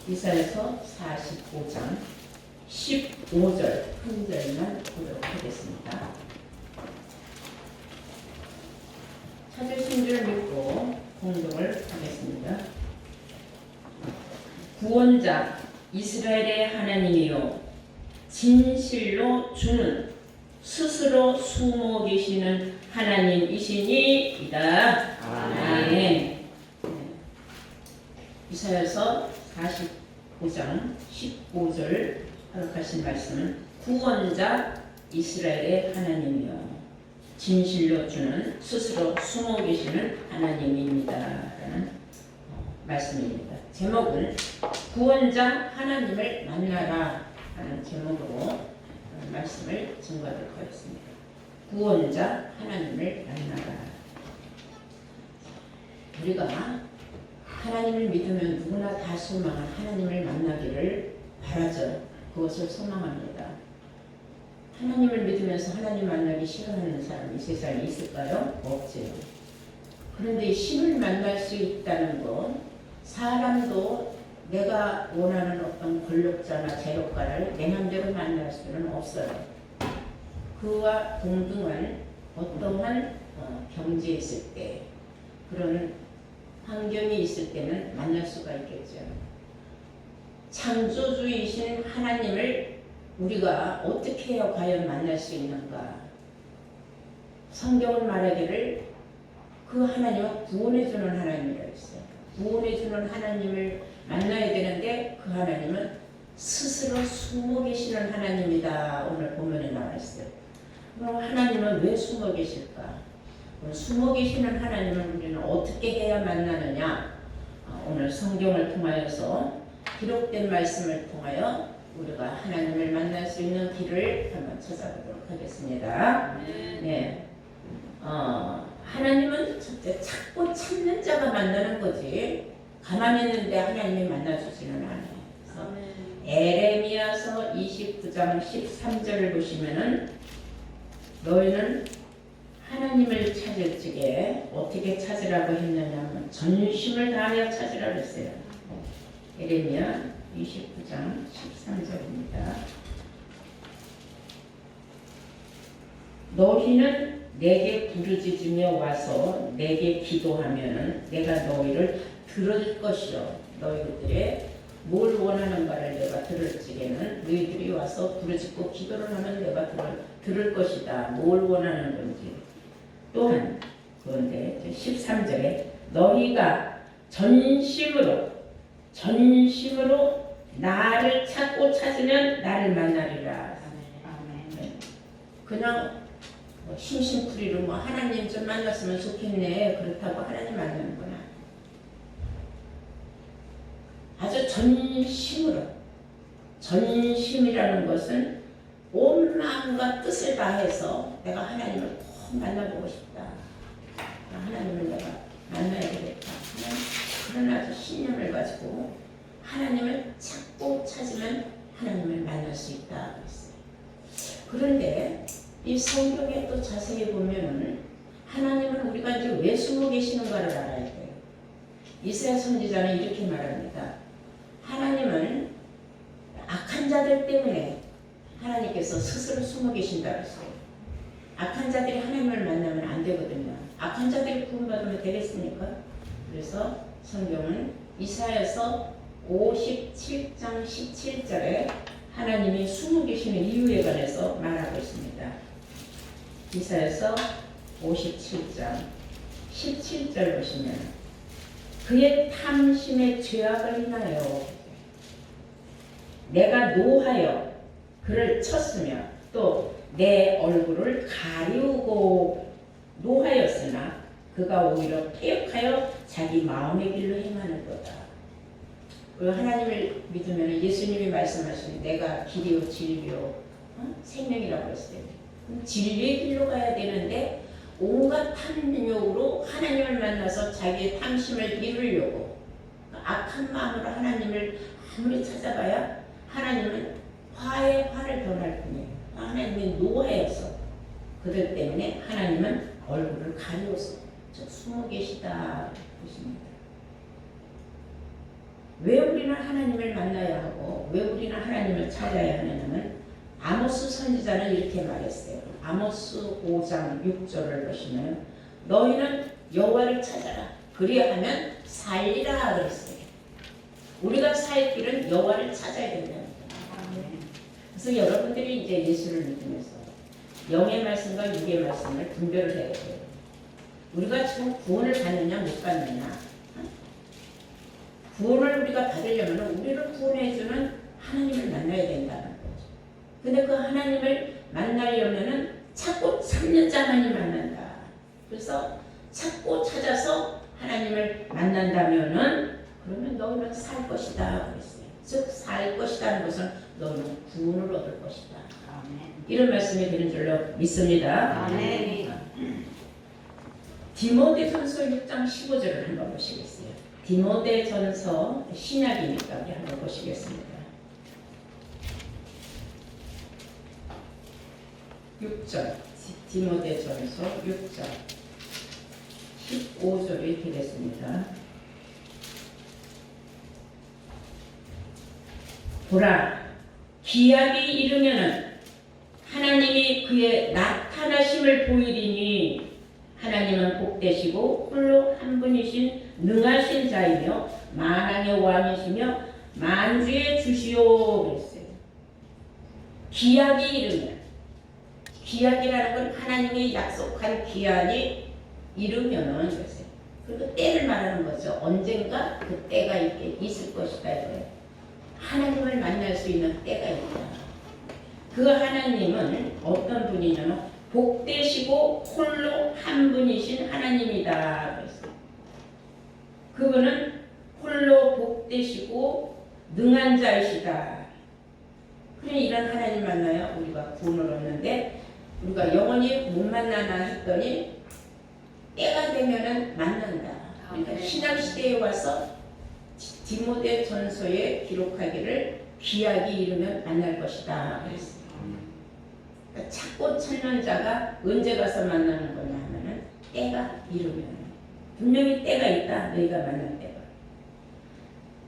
이사야서 45장 15절 한 절만 보도록 하겠습니다. 찾으신 줄 믿고 공독을 하겠습니다. 구원자 이스라엘의 하나님이요 진실로 주는 스스로 숨어 계시는 하나님이시니이다. 아멘. 이사야서 45장 15절 하락하신 말씀은 구원자 이스라엘의 하나님이요 진실로 주는 스스로 숨어 계시는 하나님입니다. 라는 말씀입니다. 제목은 구원자 하나님을 만나라 하는 제목으로 말씀을 증거하도록 하겠습니다. 구원자 하나님을 만나라. 우리가 하나님을 믿으면 누구나 다 소망한 하나님을 만나기를 바라죠. 그것을 소망합니다. 하나님을 믿으면서 하나님 만나기 싫어하는 사람이 세상에 있을까요? 없지요. 그런데 신을 만날 수 있다는 것, 사람도 내가 원하는 어떤 권력자나 재력가를 내 맘대로 만날 수는 없어요. 그와 동등한 어떠한 경지에 있을 때, 그런 환경이 있을 때는 만날 수가 있겠죠. 창조주이신 하나님을 우리가 어떻게 해야 과연 만날 수 있는가? 성경은 말하기를 그 하나님은 구원해주는 하나님이라고 했어요. 구원해주는 하나님을 만나야 되는데 그 하나님은 스스로 숨어 계시는 하나님이다. 오늘 본문에 나와 있어요. 그럼 하나님은 왜 숨어 계실까? 숨어 계시는 하나님을 우리는 어떻게 해야 만나느냐? 오늘 성경을 통하여서 기록된 말씀을 통하여 우리가 하나님을 만날 수 있는 길을 한번 찾아보도록 하겠습니다. 네. 하나님은 첫째 찾고 찾는 자가 만나는 거지 가만히 있는데 하나님이 만나주지는 않아요. 에레미야서 29장 13절을 보시면은 너희는 하나님을 찾을 적에 어떻게 찾으라고 했느냐면 전심을 다하여 찾으라고 했어요. 에레미야 29장 13절입니다. 너희는 내게 부르짖으며 와서 내게 기도하면 내가 너희를 들을 것이요 너희들의 뭘 원하는가를 내가 들을 적에는 너희들이 와서 부르짖고 기도를 하면 내가 들을 것이다. 뭘 원하는 건지. 또한 그런데 13절에 너희가 전심으로 나를 찾고 찾으면 나를 만나리라. 그냥 심심풀이로 하나님 좀 만났으면 좋겠네 그렇다고 하나님 만나는구나. 아주 전심이라는 것은 온 마음과 뜻을 다해서 내가 하나님을 꼭 만나보고 싶다. 하나님을 내가 만나야 되겠다. 그런 아주 신념을 가지고 하나님을 찾고 찾으면 하나님을 만날 수 있다. 그런데 이 성경에 또 자세히 보면은 하나님은 우리가 이제 왜 숨어 계시는가를 알아야 돼요. 이사야 선지자는 이렇게 말합니다. 하나님은 악한 자들 때문에 하나님께서 스스로 숨어 계신다고 했어요. 악한 자들이 하나님을 만나면 안 되거든요. 악한 자들이 구원받으면 되겠습니까? 그래서 성경은 이사야서 57장 17절에 하나님이 숨어 계시는 이유에 관해서 말하고 있습니다. 이사야서 57장 17절 보시면 그의 탐심의 죄악을 인하여 내가 노하여 그를 쳤으며 또 내 얼굴을 가리우고 노하였으나 그가 오히려 패역하여 자기 마음의 길로 행하는도다. 그리고 하나님을 믿으면 예수님이 말씀하신 내가 길이요 진리요 생명이라고 했어요. 진리의 길로 가야 되는데 온갖 탐욕으로 하나님을 만나서 자기의 탐심을 이루려고 악한 마음으로 하나님을 아무리 찾아봐야 하나님은 화에 화를 더할 뿐이에요. 하나님이 노하여서 그들 때문에 하나님은 얼굴을 가려서 숨어 계시다 보십니다. 왜 우리는 우리는 하나님을 만나야 하고 왜 우리는 하나님을 찾아야 하느냐면 아모스 선지자는 이렇게 말했어요. 아모스 5장 6절을 보시면 너희는 여호와를 찾아라. 그리하면 살리라 그랬어요. 우리가 살 길은 여호와를 찾아야 된다는 거예요. 그래서 여러분들이 이제 예수를 믿으면서 영의 말씀과 육의 말씀을 분별을 해야 돼요. 우리가 지금 구원을 받느냐 못 받느냐. 구원을 우리가 받으려면 우리를 구원해주는 하나님을 만나야 된다는 거죠. 근데 그 하나님을 만나려면 찾고 찾는 자만이 만난다. 그래서 찾고 찾아서 하나님을 만난다면은 그러면 너희는 살 것이다 그랬어요. 즉 살 것이라는 것은 너희는 구원을 얻을 것이다. 아멘. 이런 말씀이 되는 줄로 믿습니다. 아멘. 디모데전서 6장 15절을 한번 보시겠어요. 디모데전서 신약이니까 우리 한번 보시겠습니다. 6절 디모데전서 6장 15절이 되겠습니다. 보라, 기약이 이르면은 하나님이 그의 나타나심을 보이리니 하나님은 복되시고 홀로 한 분이신 능하신 자이며 만왕의 왕이시며 만주의 주시오 그랬어요. 기약이 이르면, 기약이라는 건 하나님이 약속한 기한이 이르면은 그랬어요. 그리고 때를 말하는 거죠. 언젠가 그 때가 있을 것이다 이거예요. 하나님을 만날 수 있는 때가 있다. 그 하나님은 어떤 분이냐면 복되시고 홀로 한 분이신 하나님이다 그랬어요. 그분은 홀로 복되시고 능한 자이시다. 그래 이런 하나님 만나야 우리가 구원을 얻는데 우리가 영원히 못 만나나 했더니 때가 되면은 만난다. 그러니까 신약시대에 와서 디모데 전서에 기록하기를 기약이 이르면 만날 것이다 그랬어요. 그러니까 찾고 찾는 자가 언제 가서 만나는 거냐 하면은 때가 이르면 분명히 때가 있다. 너희가 만날 때가.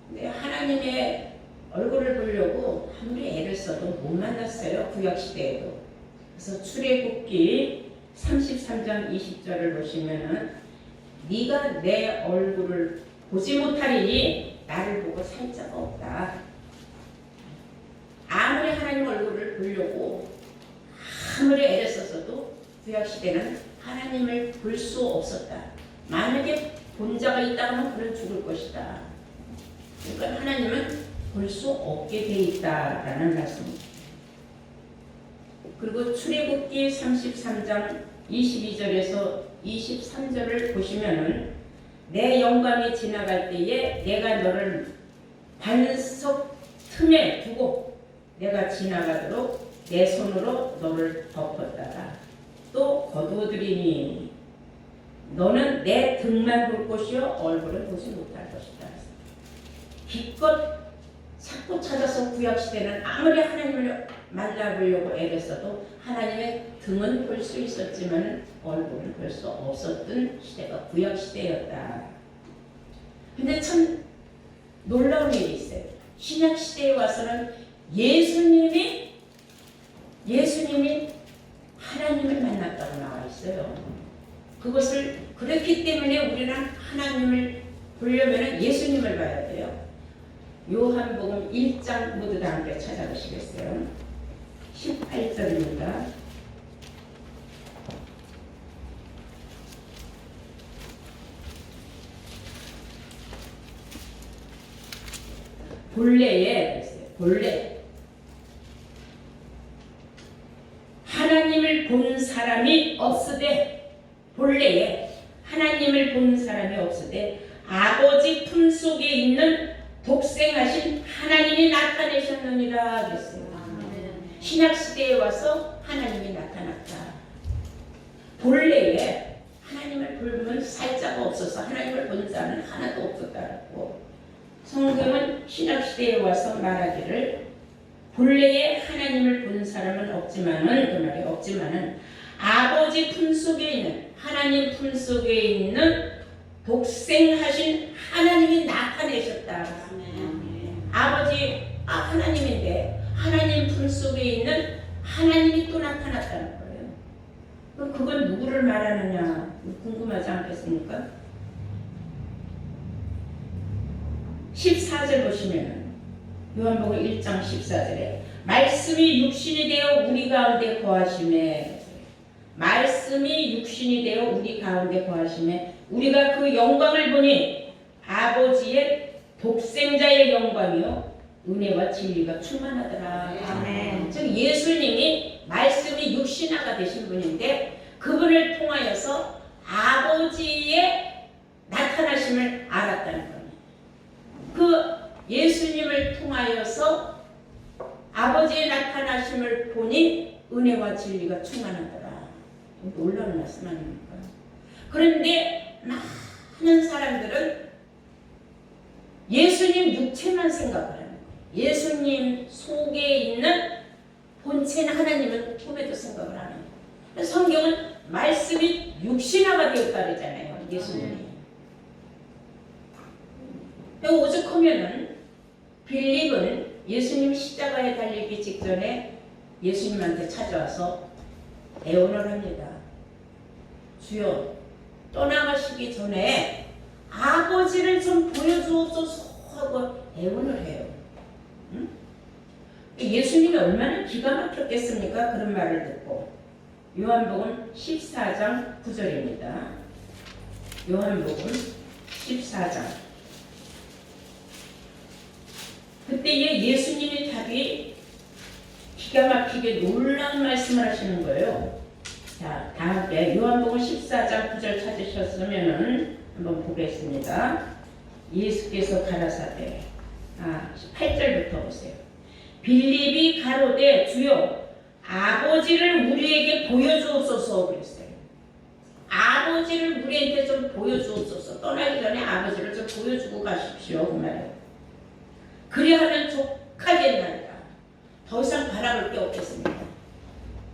근데 하나님의 얼굴을 보려고 아무리 애를 써도 못 만났어요. 구약시대에도. 그래서 출애굽기 33장 20절을 보시면은 네가 내 얼굴을 보지 못하리니 나를 보고 살 자가 없다. 아무리 하나님 얼굴을 보려고 아무리 애를 썼어도 구약시대는 하나님을 볼 수 없었다. 만약에 본 자가 있다 하면 그는 죽을 것이다. 그러니까 하나님은 볼 수 없게 돼 있다라는 말씀입니다. 그리고 출애굽기 33장 22절에서 23절을 보시면은 내 영광이 지나갈 때에 내가 너를 반석 틈에 두고 내가 지나가도록 내 손으로 너를 덮었다가 또 거두어들이니 너는 내 등만 볼 것이요 얼굴을 보지 못할 것이다. 기껏 찾고 찾아서 구약시대는 아무리 하나님을 만나보려고 애를 써도 하나님의 등은 볼 수 있었지만 얼굴을 볼 수 없었던 시대가 구약시대였다. 근데 참 놀라운 일이 있어요. 신약시대에 와서는 예수님이 하나님을 만났다고 나와 있어요. 그것을 그렇기 때문에 우리는 하나님을 보려면 예수님을 봐야 돼요. 요한복음 1장 모두 다 함께 찾아보시겠어요? 18절입니다. 본래 하나님을 본 사람이 없으되 본래에 하나님을 본 사람이 없으되 아버지 품속에 있는 독생하신 하나님이 나타내셨느니라 그랬어요. 신약시대에 와서 하나님이 나타났다. 본래에 하나님을 보면 살 자가 없어서 하나님을 본 자는 하나도 없었다고 성경은 신약시대에 와서 말하기를 본래에 하나님을 본 사람은 없지만은 그 말이 없지만은 아버지 품속에 있는 하나님 품속에 있는 독생하신 하나님이 나타내셨다. 아, 하나님인데 하나님 품 속에 있는 하나님이 또 나타났다는 거예요. 그럼 그건 누구를 말하느냐 궁금하지 않겠습니까? 14절 보시면 요한복음 1장 14절에 말씀이 육신이 되어 우리 가운데 거하심에, 말씀이 육신이 되어 우리 가운데 거하심에 우리가 그 영광을 보니 아버지의 독생자의 영광이요 은혜와 진리가 충만하더라. 아멘. 즉 예수님이 말씀이 육신화가 되신 분인데 그분을 통하여서 아버지의 나타나심을 알았다는 겁니다. 그 예수님을 통하여서 아버지의 나타나심을 보니 은혜와 진리가 충만하더라. 놀라운 말씀 아닙니까? 그런데 많은 사람들은 예수님 육체만 생각을 하는 거예요. 예수님 속에 있는 본체는 하나님은 꿈에도 생각을 하는 거예요. 성경은 말씀이 육신화가 되었다 그러잖아요. 예수님이. 오죽하면은 빌립은 예수님 십자가에 달리기 직전에 예수님한테 찾아와서 애원을 합니다. 주여, 떠나가시기 전에 아버지를 좀 보여주옵소서 하고 애원을 해요. 응? 예수님이 얼마나 기가 막혔겠습니까? 그런 말을 듣고. 요한복음 14장 9절입니다. 요한복음 14장. 그때에 예수님의 답이 기가 막히게 놀라운 말씀을 하시는 거예요. 자, 다 함께 요한복음 14장 9절 찾으셨으면 한번 보겠습니다. 예수께서 가라사대 8절부터 보세요. 빌립이 가로되 주여 아버지를 우리에게 보여주옵소서 그랬어요. 아버지를 우리한테 좀 보여주옵소서. 떠나기 전에 아버지를 좀 보여주고 가십시오. 그 말이에요. 그리하면 족하겠나이다. 더 이상 바라볼 게 없겠습니다.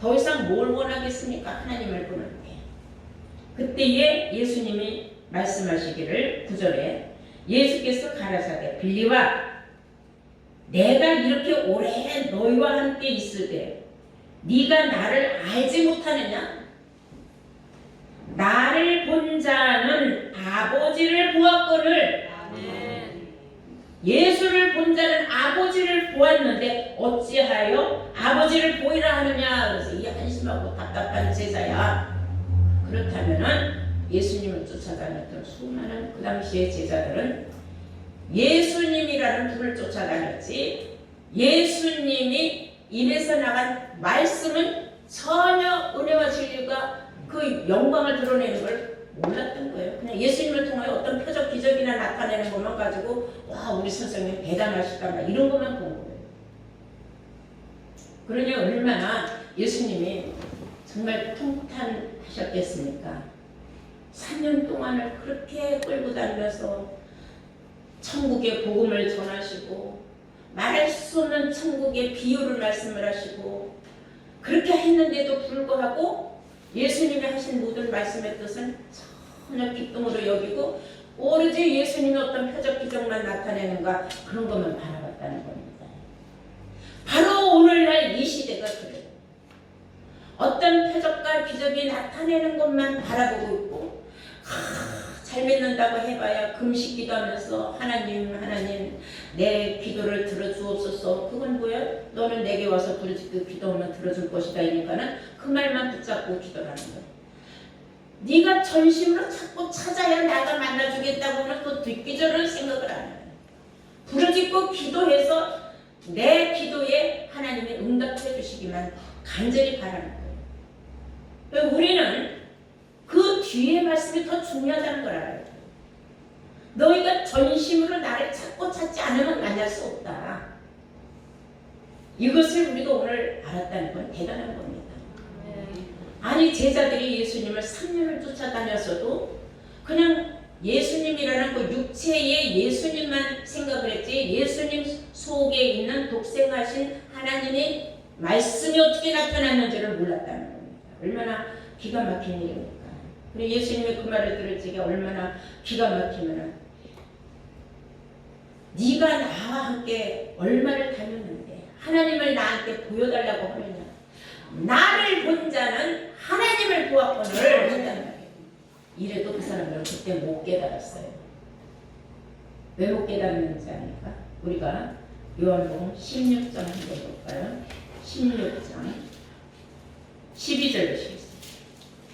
더 이상 뭘 원하겠습니까? 하나님을 보는데. 그때에 예수님이 말씀하시기를 9절에 예수께서 가라사대 빌립아 내가 이렇게 오래 너희와 함께 있을 때 네가 나를 알지 못하느냐? 나를 본 자는 아버지를 보았거늘. 예수를 본 자는 아버지를 보았는데 어찌하여 아버지를 보이라 하느냐. 그래서 이 한심하고 답답한 제자야. 그렇다면은 예수님을 쫓아다녔던 수많은 그 당시의 제자들은 예수님이라는 분을 쫓아다녔지 예수님이 입에서 나간 말씀은 전혀 은혜와 진리가 그 영광을 드러내는 걸 몰랐던 거예요. 그냥 예수님을 통하여 어떤 표적 기적이나 나타내는 것만 가지고 와 우리 선생님 대단하시다 막 이런 것만 본 거예요. 그러니 얼마나 예수님이 정말 통탄하셨겠습니까? 3년 동안을 그렇게 끌고 다니면서 천국의 복음을 전하시고 말할 수 없는 천국의 비유를 말씀을 하시고 그렇게 했는데도 불구하고 예수님이 하신 모든 말씀의 뜻은 전혀 기쁨으로 여기고 오로지 예수님이 어떤 표적 기적만 나타내는가 그런 것만 바라봤다는 겁니다. 바로 오늘날 이 시대가 그래요. 어떤 표적과 기적이 나타내는 것만 바라보고 있고 잘 믿는다고 해봐야 금식 기도하면서 하나님 내 기도를 들어주옵소서. 그건 뭐야? 너는 내게 와서 부르짖고 기도하면 들어줄 것이다. 이니까는 그 말만 붙잡고 기도를 하는 거야. 네가 전심으로 찾고 찾아야 나가 만나주겠다고 하면 또 뒷기절을 생각을 안 해. 부르짖고 기도해서 내 기도에 하나님이 응답해 주시기만 간절히 바라는 거예요. 우리는 그 뒤에 말씀이 더 중요하다는 걸 알아요. 너희가 전심으로 나를 찾고 찾지 않으면 만날 수 없다. 이것을 우리가 오늘 알았다는 건 대단한 겁니다. 아니 제자들이 예수님을 3년을 쫓아다녔어도 그냥 예수님이라는 그 육체의 예수님만 생각을 했지 예수님 속에 있는 독생하신 하나님의 말씀이 어떻게 나타났는지를 몰랐다는 겁니다. 얼마나 기가 막힌 일입니까? 그리고 예수님의 그 말을 들을 적에 얼마나 기가 막히면은 네가 나와 함께 얼마를 다녔는데 하나님을 나한테 보여달라고 하느냐. 나를 본 자는 하나님을 보았거늘 한단 말이에요. 이래도 그 사람들은 그때 못 깨달았어요. 왜 못 깨달았는지 아니까? 우리가 요한복음 16장 한번 볼까요? 16장 12절 보시겠습니다.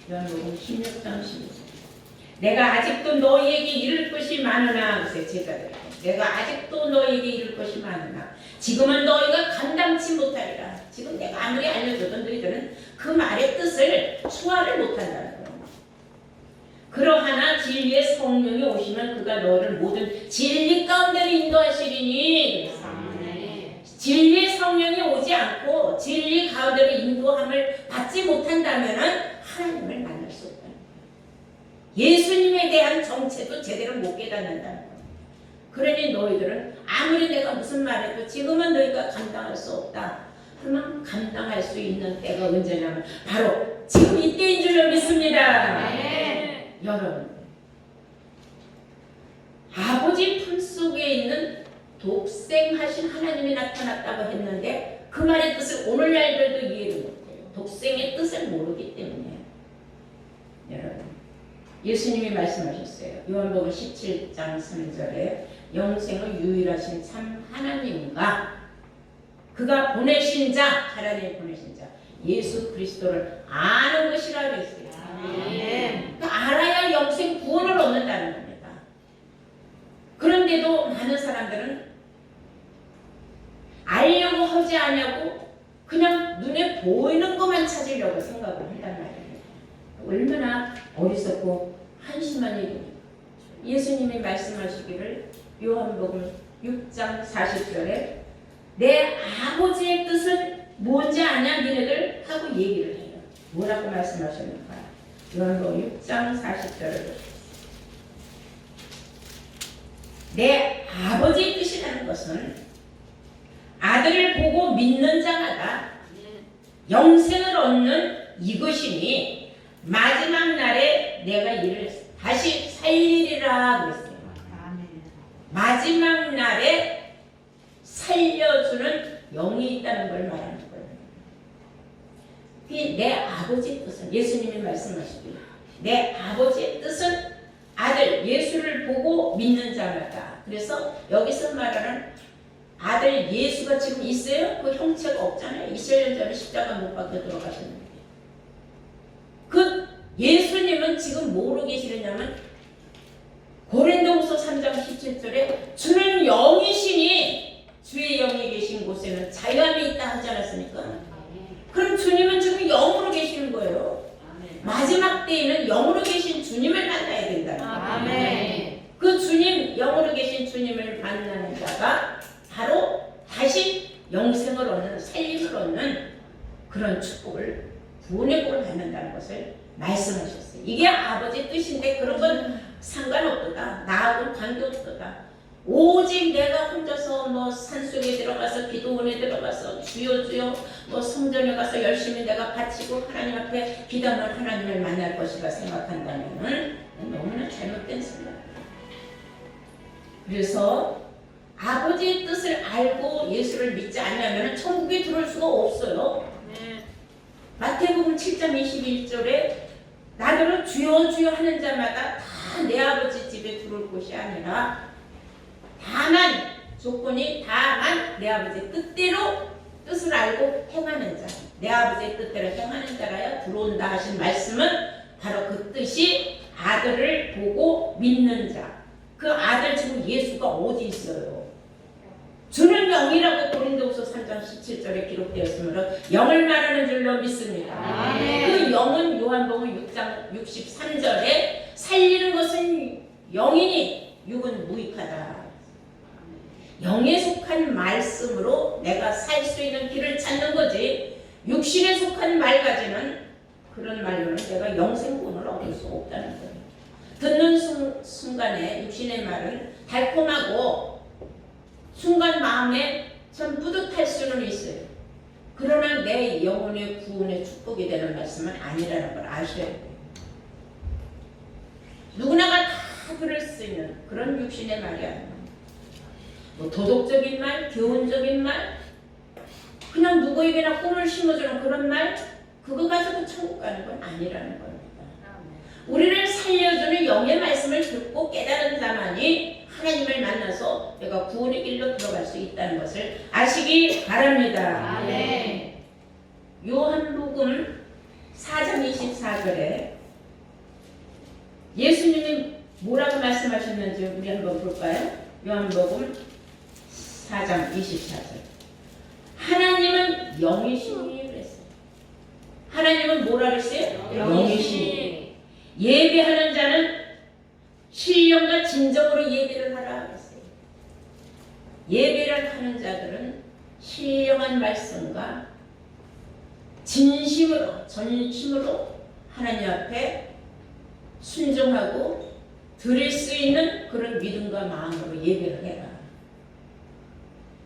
요한복음 16장 12절. 내가 아직도 너희에게 이를 것이 많으나, 그래서 제자들에게 내가 아직도 너희에게 이를 것이 많으나 지금은 너희가 감당치 못하리라. 지금 내가 아무리 알려줘도 너희들은 그 말의 뜻을 소화를 못한다는 거예요. 그러하나 진리의 성령이 오시면 그가 너를 모든 진리 가운데로 인도하시리니. 진리의 성령이 오지 않고 진리 가운데로 인도함을 받지 못한다면 하나님을 만날 수 없다는 거예요. 예수님에 대한 정체도 제대로 못 깨닫는다는 거예요. 그러니 너희들은 아무리 내가 무슨 말해도 지금은 너희가 감당할 수 없다. 그러면 감당할 수 있는 때가 언제냐면 바로 지금 이때인 줄로 믿습니다. 네. 여러분, 아버지 품속에 있는 독생하신 하나님이 나타났다고 했는데 그 말의 뜻을 오늘날들도 이해를 못해요. 독생의 뜻을 모르기 때문에. 여러분, 예수님이 말씀하셨어요. 요한복음 17장 3절에 영생을 유일하신 참 하나님과 그가 보내신 자, 하나님이 보내신 자 예수 그리스도를 아는 것이라 그랬어요. 그러니까 알아야 영생 구원을 얻는다는 겁니다. 그런데도 많은 사람들은 알려고 하지 않냐고 그냥 눈에 보이는 것만 찾으려고 생각을 한단 말입니다. 얼마나 어리석고 한심한 얘기입니까? 예수님이 말씀하시기를 요한복음 6장 40절에 내 아버지의 뜻은 뭔지 아냐 니네들 하고 얘기를 해요. 뭐라고 말씀하셨는가? 요한복음 6장 40절을 내 아버지의 뜻이라는 것은 아들을 보고 믿는 자마다 영생을 얻는 이것이니 마지막 날에 내가 이를 다시 살리리라 그랬어요. 마지막 날에 살려주는 영이 있다는 걸 말하는 거예요. 내 아버지의 뜻은 예수님이 말씀하시기를 내 아버지의 뜻은 아들 예수를 보고 믿는 자마다. 그래서 여기서 말하는 아들 예수가 지금 있어요? 그 형체가 없잖아요. 2000년 전에 십자가 못 박혀 들어가셨는데 그 예수님은 지금 뭐로 계시느냐면 고린도후서 3장 17절에 주는 영이시니 주의 영이 계신 곳에는 자유함이 있다 하지 않았습니까? 그럼 주님은 지금 영으로 계시는 거예요. 마지막 때에는 영으로 계신 주님을 만나야 된다는 거예요. 그 주님, 영으로 계신 주님을 만나는 자가 바로 다시 영생을 얻는, 살림을 얻는 그런 축복을, 구원의 복을 받는다는 것을 말씀하셨어요. 이게 아버지의 뜻인데 그런 건 상관없도다. 나하고는 관계없도다. 오직 내가 혼자서 뭐 산속에 들어가서 기도원에 들어가서 주여 주여 뭐 성전에 가서 열심히 내가 바치고 하나님 앞에 기도하면 하나님을 만날 것이라 생각한다면 너무나 잘못된 생각이에요. 그래서 아버지의 뜻을 알고 예수를 믿지 않으면 천국에 들어올 수가 없어요. 마태복음 7장 21절에 나더러 주여 주여 하는 자마다 다 내 아버지 집에 들어올 곳이 아니라 다만 조건이 다만 내 아버지의 뜻대로 뜻을 알고 행하는 자, 내 아버지의 뜻대로 행하는 자라야 들어온다 하신 말씀은 바로 그 뜻이 아들을 보고 믿는 자. 그 아들 지금 예수가 어디 있어요? 주는 영이라고 고린도후서 3장 17절에 기록되었으므로 영을 말하는 줄로 믿습니다. 그 영은 요한복음 6장 63절에 살리는 것은 영이니 육은 무익하다. 영에 속한 말씀으로 내가 살 수 있는 길을 찾는 거지 육신에 속한 말 가지는 그런 말로는 내가 영생권을 얻을 수 없다는 거예요. 듣는 순간에 육신의 말은 달콤하고 순간 마음에 참 뿌듯할 수는 있어요. 그러나 내 영혼의 구원의 축복이 되는 말씀은 아니라는 걸 아셔야 돼요. 누구나가 다 들을 수 있는 그런 육신의 말이 아니에요. 뭐 도덕적인 말, 교훈적인 말, 그냥 누구에게나 꿈을 심어주는 그런 말, 그거 가지고 천국 가는 건 아니라는 겁니다. 우리를 살려주는 영의 말씀을 듣고 깨달은 자만이 하나님을 만나서 내가 구원의 길로 들어갈 수 있다는 것을 아시기 바랍니다. 아멘. 요한복음 4장 24절에 예수님이 뭐라고 말씀하셨는지 우리 한번 볼까요? 요한복음 4장 24절. 하나님은 영이시니 그랬어요. 하나님은 뭐라 그랬어요? 영이시니. 예배하는 자는 신령과 진정으로 예배를 하라 그랬어요. 예배를 하는 자들은 신령한 말씀과 진심으로, 전심으로 하나님 앞에 순종하고 드릴 수 있는 그런 믿음과 마음으로 예배를 해라.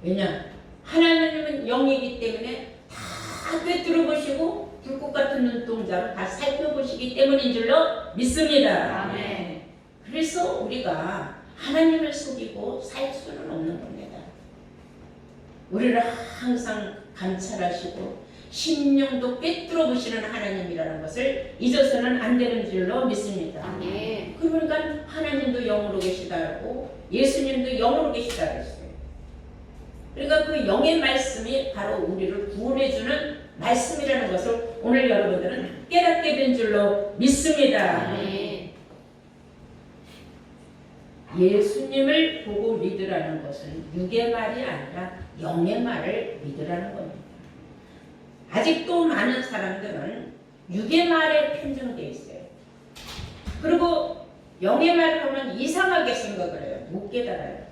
왜냐? 하나님은 영이기 때문에 다 꿰뚫어 보시고 불꽃 같은 눈동자로 다 살펴보시기 때문인 줄로 믿습니다. 아멘. 그래서 우리가 하나님을 속이고 살 수는 없는 겁니다. 우리를 항상 감찰하시고 심령도 꿰뚫어 보시는 하나님이라는 것을 잊어서는 안 되는 줄로 믿습니다. 아멘. 그러니까 하나님도 영으로 계시다고 예수님도 영으로 계시다 그랬어요. 그러니까 그 영의 말씀이 바로 우리를 구원해주는 말씀이라는 것을 오늘 여러분들은 깨닫게 된 줄로 믿습니다. 아멘. 예수님을 보고 믿으라는 것은 육의 말이 아니라 영의 말을 믿으라는 겁니다. 아직도 많은 사람들은 육의 말에 편중되어 있어요. 그리고 영의 말을 하면 이상하게 생각을 해요. 못 깨달아요.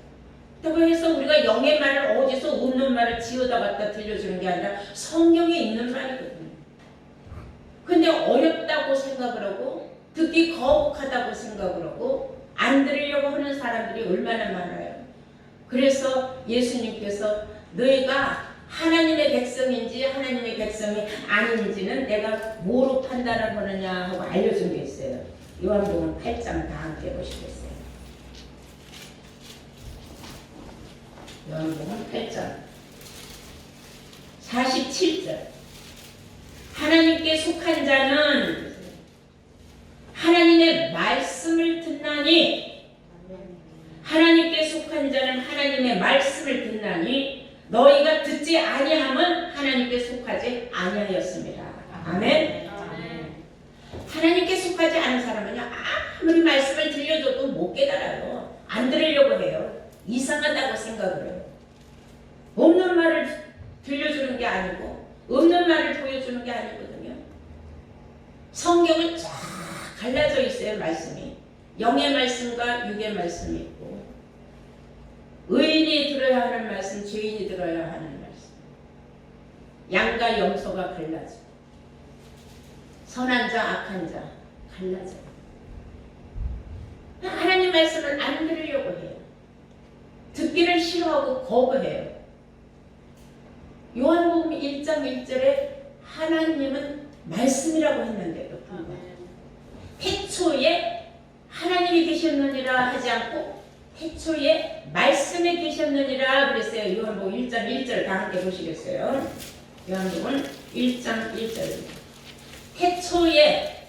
그렇다고 해서 우리가 영의 말을 어디서 없는 말을 지어다 갖다 들려주는 게 아니라 성경에 있는 말이거든요. 근데 어렵다고 생각을 하고 듣기 거북하다고 생각을 하고 안 들으려고 하는 사람들이 얼마나 많아요. 그래서 예수님께서 너희가 하나님의 백성인지 하나님의 백성이 아닌지는 내가 뭐로 판단을 하느냐 하고 알려준 게 있어요. 요한복음 8장 다 함께 보시겠어요? 요한복음 8장 47절. 하나님께 속한 자는 하나님의 말씀을 듣나니, 하나님께 속한 자는 하나님의 말씀을 듣나니 너희가 듣지 아니함은 하나님께 속하지 아니하였습니다. 아멘. 하나님께 속하지 않은 사람은요, 아무리 말씀을 들려줘도 못 깨달아요. 안 들으려고 해요. 이상하다고 생각을 해요. 없는 말을 들려주는 게 아니고 없는 말을 보여주는 게 아니거든요. 성경은 쫙 갈라져 있어요. 말씀이 영의 말씀과 육의 말씀이 있고, 의인이 들어야 하는 말씀, 죄인이 들어야 하는 말씀, 양과 염소가 갈라져, 선한 자, 악한 자 갈라져. 하나님 말씀을 안 들으려고 해요. 듣기를 싫어하고 거부해요. 요한복음 1장 1절에 하나님은 말씀이라고 했는데도 태초에 하나님이 계셨느니라 하지 않고 태초에 말씀에 계셨느니라 그랬어요. 요한복음 1장 1절 다 함께 보시겠어요? 요한복음 1장 1절. 태초에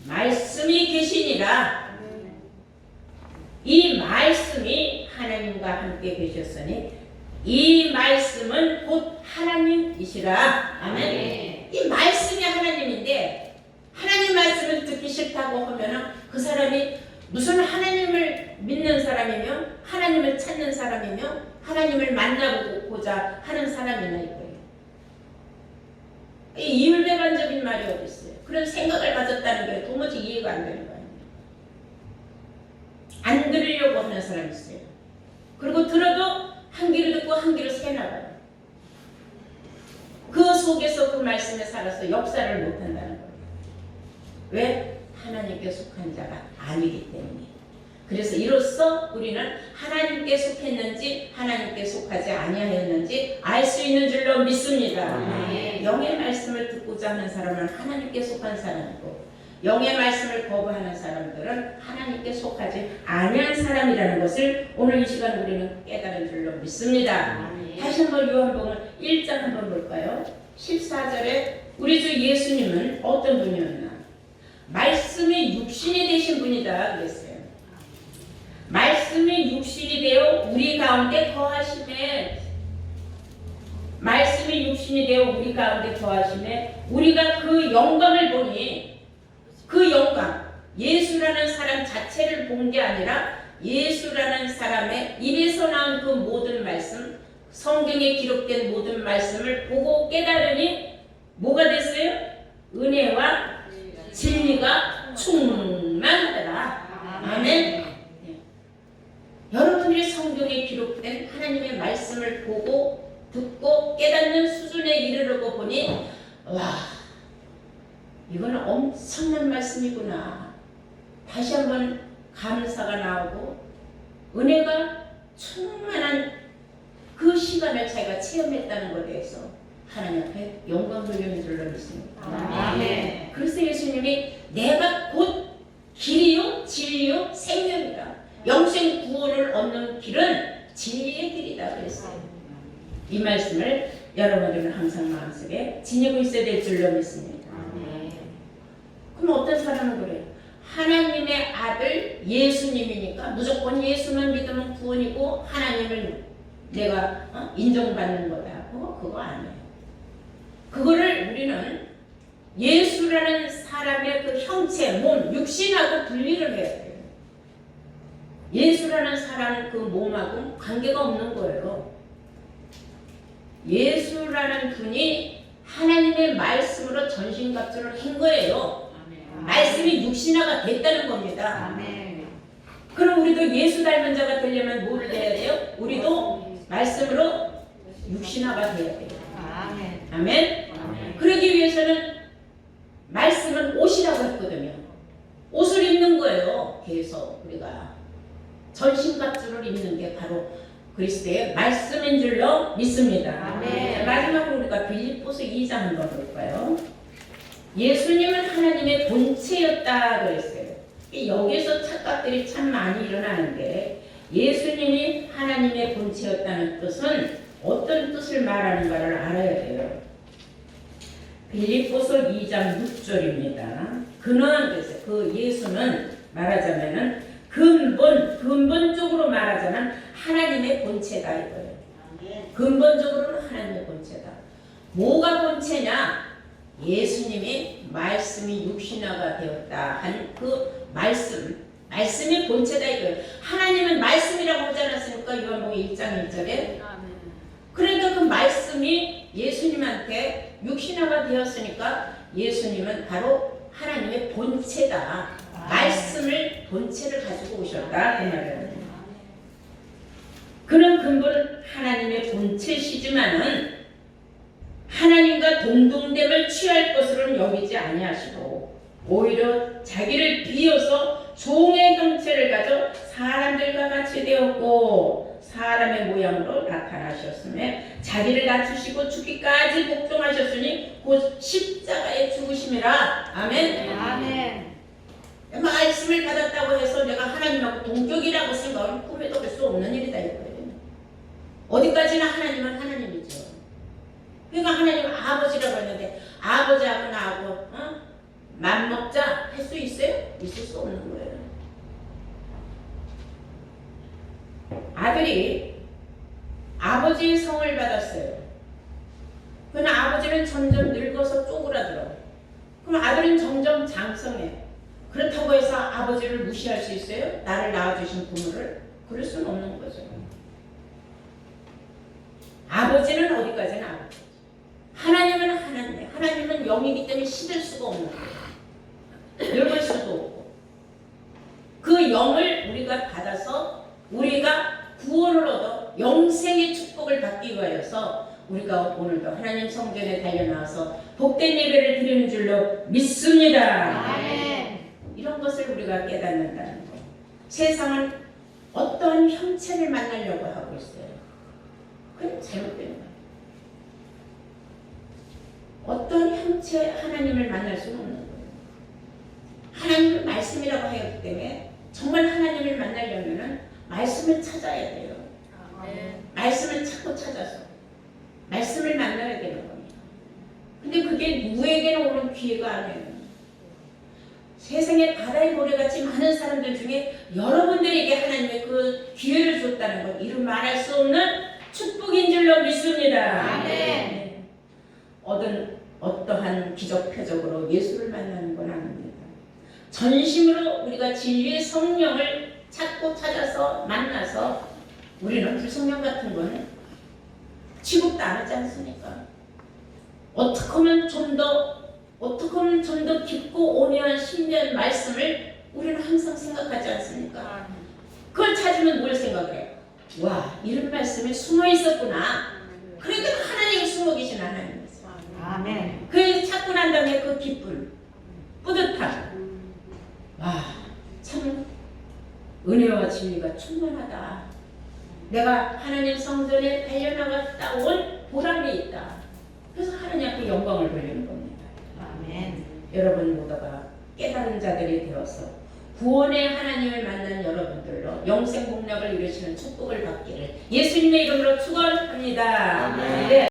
말씀이 계시니라. 이 말씀이 하나님과 함께 계셨으니 이 말씀은 곧 하나님이시라. 아멘. 이 말씀이 하나님인데 하나님 말씀을 듣기 싫다고 하면 그 사람이 무슨 하나님을 믿는 사람이며 하나님을 찾는 사람이며 하나님을 만나보고자 하는 사람이냐 이거예요. 이 이율배반적인 말이 어디 있어요? 그런 생각을 가졌다는 게 도무지 이해가 안 되는 거예요. 안 들으려고 하는 사람이 있어요. 그리고 들어도 한 귀로 듣고 한 귀로 새나가요. 그 속에서 그 말씀에 살아서 역사를 못한다는 거예요. 왜? 하나님께 속한 자가 아니기 때문에. 그래서 이로써 우리는 하나님께 속했는지 하나님께 속하지 아니하였는지 알 수 있는 줄로 믿습니다. 영의 말씀을 듣고자 하는 사람은 하나님께 속한 사람이고, 영의 말씀을 거부하는 사람들은 하나님께 속하지 아니한 사람이라는 것을 오늘 이 시간 우리는 깨달은 줄로 믿습니다. 다시 한번 요한복음 1장 한번 볼까요? 14절에 우리 주 예수님은 어떤 분이었나? 말씀이 육신이 되신 분이다 그랬어요. 말씀이 육신이 되어 우리 가운데 거하심에, 말씀이 육신이 되어 우리 가운데 거하심에 우리가 그 영광을 보니, 그 영광, 예수라는 사람 자체를 본 게 아니라 예수라는 사람의 입에서 나온 그 모든 말씀, 성경에 기록된 모든 말씀을 보고 깨달으니 뭐가 됐어요? 은혜와 진리가 충만하더라. 아멘. 여러분들이 성경에 기록된 하나님의 말씀을 보고 듣고 깨닫는 수준에 이르르고 보니 와, 이거는 엄청난 말씀이구나. 다시 한번 감사가 나오고 은혜가 충만한 그 시간을 자기가 체험했다는 것에 대해서 하나님 앞에 영광 돌리는 줄로 믿습니다. 아멘. 그래서 예수님이 내가 곧 길이요 진리요 생명이다. 영생 구원을 얻는 길은 진리의 길이다 그랬어요. 이 말씀을 여러분들은 항상 마음속에 지니고 있어야 될 줄로 믿습니다. 그럼 어떤 사람은 그래요? 하나님의 아들 예수님이니까 무조건 예수만 믿으면 구원이고 하나님을 내가 인정받는 거다. 그거 아니에요. 그거를 우리는 예수라는 사람의 그 형체, 몸, 육신하고 분리를 해야 돼요. 예수라는 사람 그 몸하고 관계가 없는 거예요. 예수라는 분이 하나님의 말씀으로 전신갑주를 한 거예요. 아멘. 말씀이 육신화가 됐다는 겁니다. 아멘. 그럼 우리도 예수 닮은 자가 되려면 뭘 해야 돼요? 우리도 말씀으로 육신화가 돼야 돼요. 아멘. 아멘. 아멘. 그러기 위해서는 말씀은 옷이라고 했거든요. 옷을 입는 거예요. 계속 우리가 전신갑주를 입는 게 바로 그리스도의 말씀인 줄로 믿습니다. 아멘. 마지막으로 우리가 빌립보서 2장 한번 볼까요? 예수님은 하나님의 본체였다 그랬어요. 여기서 착각들이 참 많이 일어나는데 예수님이 하나님의 본체였다는 뜻은 어떤 뜻을 말하는가를 알아야 돼요. 빌립보서 2장 6절입니다. 근원한 뜻이에요. 그 예수는 말하자면은 근본적으로 말하자면 하나님의 본체다 이거예요. 근본적으로는 하나님의 본체다. 뭐가 본체냐? 예수님이 말씀이 육신화가 되었다 한 그 말씀이 본체다 이거예요. 하나님은 말씀이라고 하지 않았습니까? 요한복음 1장 1절에. 그러니까 그 말씀이 예수님한테 육신화가 되었으니까 예수님은 바로 하나님의 본체다. 말씀을 본체를 가지고 오셨다 그 말이에요. 그런 근본은 하나님의 본체시지만은 하나님과 동등됨을 취할 것으로는 여기지 아니하시고 오히려 자기를 비워서 종의 형체를 가져 사람들과 같이 되었고 사람의 모양으로 나타나셨음에 자기를 낮추시고 죽기까지 복종하셨으니 곧 십자가에 죽으심이라. 아멘. 아멘. 말씀을 받았다고 해서 내가 하나님하고 동격이라고 생각은 꿈에도 볼 수 없는 일이다 이거예요. 어디까지나 하나님은 하나님이죠. 그러니까 하나님은 아버지라고 했는데 아버지하고 나하고 맘먹자 할 수 있어요? 있을 수 없는 거예요. 아들이 아버지의 성을 받았어요. 그러나 아버지는 점점 늙어서 쪼그라들어. 그럼 아들은 점점 장성해. 그렇다고 해서 아버지를 무시할 수 있어요? 나를 낳아주신 부모를? 그럴 수는 없는 거죠. 아버지는 어디까지나 아버지. 하나님은 하나님. 하나님은 영이기 때문에 시들 수가 없는 거예요. 늙을 수도 없고. 그 영을 우리가 받아서 우리가 구원을 얻어 영생의 축복을 받기 위하여서 우리가 오늘도 하나님 성전에 달려나와서 복된 예배를 드리는 줄로 믿습니다. 아멘. 이런 것을 우리가 깨닫는다는 것. 세상은 어떤 형체를 만나려고 하고 있어요. 그건 잘못된 거예요. 어떤 형체 하나님을 만날 수는 없는 거예요. 하나님은 말씀이라고 하였기 때문에 정말 하나님을 만나려면은 말씀을 찾아야 돼요. 말씀을 찾고 찾아서 말씀을 만나야 되는 겁니다. 근데 그게 누구에게는 오는 기회가 아니에요. 세상에 바다의 모래같이 많은 사람들 중에 여러분들에게 하나님의 그 기회를 줬다는 것, 이루 말할 수 없는 축복인 줄로 믿습니다. 네. 어떠한 기적 표적으로 예수를 만나는 건 아닙니다. 전심으로 우리가 진리의 성령을 찾고 찾아서 만나서, 우리는 불성령 같은 거는 취급도 안 하지 않습니까? 어떻게 하면 좀 더 깊고 온유한 신비한 말씀을 우리는 항상 생각하지 않습니까? 그걸 찾으면 뭘 생각해요? 와, 이런 말씀이 숨어 있었구나. 그러니까 하나님이 숨어 계신 하나님이세요. 아멘. 그 찾고 난 다음에 그 기쁨, 뿌듯함. 와, 참 은혜와 진리가 충만하다. 내가 하나님 성전에 달려나갔다 온 보람이 있다. 그래서 하나님 앞에 영광을 돌리는 겁니다. 아멘. 여러분 모두가 깨달은 자들이 되어서 구원의 하나님을 만난 여러분들로 영생 복락을 이루시는 축복을 받기를 예수님의 이름으로 축원합니다. 아멘. 네.